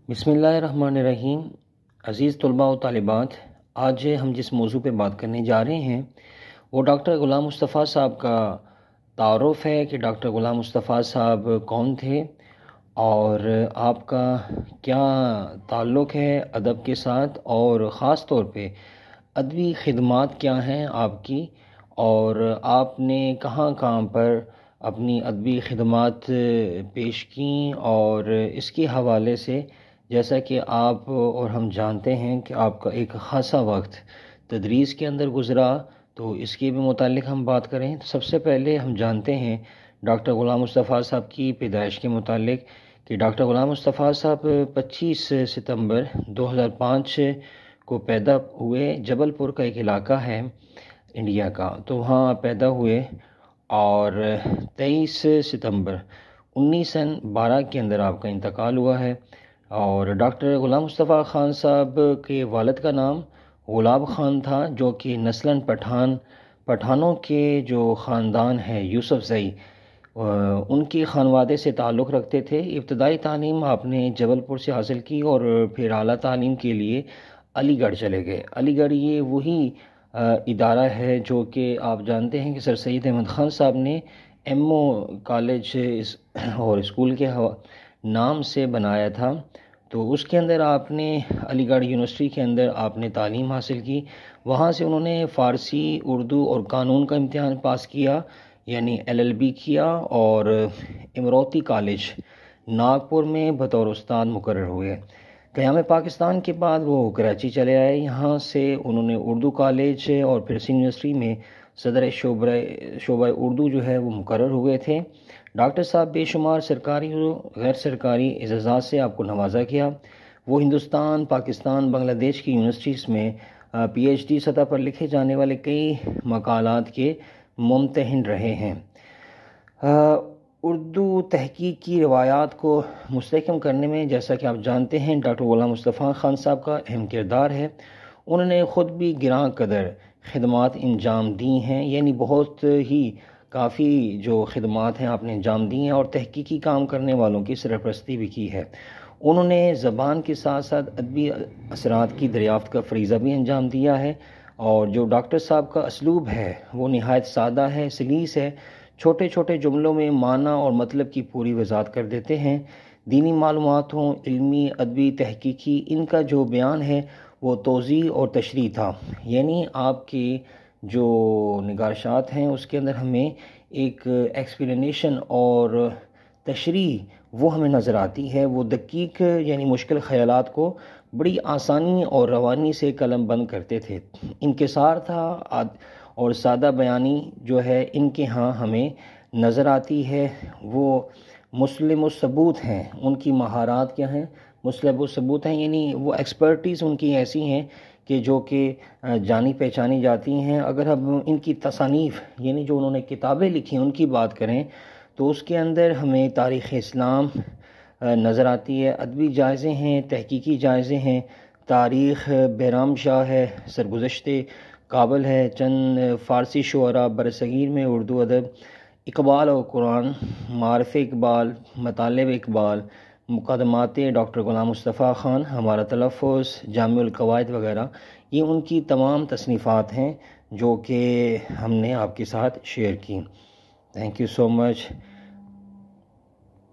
بسم اللہ الرحمن الرحیم۔ عزیز طلباء و طالبات، آج ہم جس موضوع پہ بات کرنے جا رہے ہیں وہ ڈاکٹر غلام مصطفیٰ صاحب کا تعارف ہے کہ ڈاکٹر غلام مصطفیٰ صاحب کون تھے اور آپ کا کیا تعلق ہے ادب کے ساتھ، اور خاص طور پہ ادبی خدمات کیا ہیں آپ کی، اور آپ نے کہاں کہاں پر اپنی ادبی خدمات پیش کیں، اور اس کے حوالے سے جیسا کہ آپ اور ہم جانتے ہیں کہ آپ کا ایک خاصا وقت تدریس کے اندر گزرا، تو اس کے بھی متعلق ہم بات کریں۔ تو سب سے پہلے ہم جانتے ہیں ڈاکٹر غلام مصطفیٰ صاحب کی پیدائش کے متعلق کہ ڈاکٹر غلام مصطفیٰ صاحب 25 ستمبر 2005 کو پیدا ہوئے۔ جبل پور کا ایک علاقہ ہے انڈیا کا، تو وہاں پیدا ہوئے، اور 23 ستمبر 1912 کے اندر آپ کا انتقال ہوا ہے۔ اور ڈاکٹر غلام مصطفیٰ خان صاحب کے والد کا نام غلاب خان تھا، جو کہ نسلاً پٹھانوں کے جو خاندان ہے یوسف زئی، ان کی خانوادے سے تعلق رکھتے تھے۔ ابتدائی تعلیم آپ نے جبل پور سے حاصل کی، اور پھر اعلیٰ تعلیم کے لیے علی گڑھ چلے گئے۔ علی گڑھ یہ وہی ادارہ ہے جو کہ آپ جانتے ہیں کہ سر سید احمد خان صاحب نے ایم او کالج اور اسکول کے نام سے بنایا تھا، تو اس کے اندر آپ نے علی گڑھ یونیورسٹی کے اندر آپ نے تعلیم حاصل کی۔ وہاں سے انہوں نے فارسی، اردو اور قانون کا امتحان پاس کیا، یعنی LLB کیا، اور امروتی کالج ناگپور میں بطور استاد مقرر ہوئے۔ قیام پاکستان کے بعد وہ کراچی چلے آئے، یہاں سے انہوں نے اردو کالج اور پھر سندھ یونیورسٹی میں صدر شعبہ اردو جو ہے وہ مقرر ہوئے تھے۔ ڈاکٹر صاحب بے شمار سرکاری و غیر سرکاری اعزازات سے آپ کو نوازا گیا۔ وہ ہندوستان، پاکستان، بنگلہ دیش کی یونیورسٹیز میں PhD سطح پر لکھے جانے والے کئی مقالات کے ممتحن رہے ہیں۔ اردو تحقیق کی روایات کو مستحکم کرنے میں جیسا کہ آپ جانتے ہیں ڈاکٹر غلام مصطفیٰ خان صاحب کا اہم کردار ہے۔ انہوں نے خود بھی گراں قدر خدمات انجام دی ہیں، یعنی بہت ہی کافی جو خدمات ہیں آپ نے انجام دی ہیں، اور تحقیقی کام کرنے والوں کی سرپرستی بھی کی ہے۔ انہوں نے زبان کے ساتھ ساتھ ادبی اثرات کی دریافت کا فریضہ بھی انجام دیا ہے، اور جو ڈاکٹر صاحب کا اسلوب ہے وہ نہایت سادہ ہے، سلیس ہے، چھوٹے چھوٹے جملوں میں معنی اور مطلب کی پوری وضاحت کر دیتے ہیں۔ دینی معلومات ہوں، علمی، ادبی، تحقیقی، ان کا جو بیان ہے وہ توضیح اور تشریح تھا، یعنی آپ کی جو نگارشات ہیں اس کے اندر ہمیں ایک ایکسپلینیشن اور تشریح وہ ہمیں نظر آتی ہے۔ وہ دقیق یعنی مشکل خیالات کو بڑی آسانی اور روانی سے قلم بند کرتے تھے۔ انکسار تھا اور سادہ بیانی جو ہے ان کے ہاں ہمیں نظر آتی ہے۔ وہ مسلم الثبوت ہیں، ان کی مہارات کیا ہیں؟ مسلم الثبوت ہیں، یعنی وہ ایکسپرٹیز ان کی ایسی ہیں کہ جو کہ جانی پہچانی جاتی ہیں۔ اگر ہم ان کی تصانیف یعنی جو انہوں نے کتابیں لکھی ان کی بات کریں تو اس کے اندر ہمیں تاریخ اسلام نظر آتی ہے، ادبی جائزے ہیں، تحقیقی جائزے ہیں، تاریخ بہرام شاہ ہے، سرگزشت کابل ہے، چند فارسی شعراء برصغیر میں اردو ادب، اقبال اور قرآن، معارف اقبال، مطالب اقبال، مقدمات ڈاکٹر غلام مصطفیٰ خان، ہمارا تلفظ، جامع القواعد وغیرہ، یہ ان کی تمام تصنیفات ہیں جو کہ ہم نے آپ کے ساتھ شیئر کی۔ Thank you so much.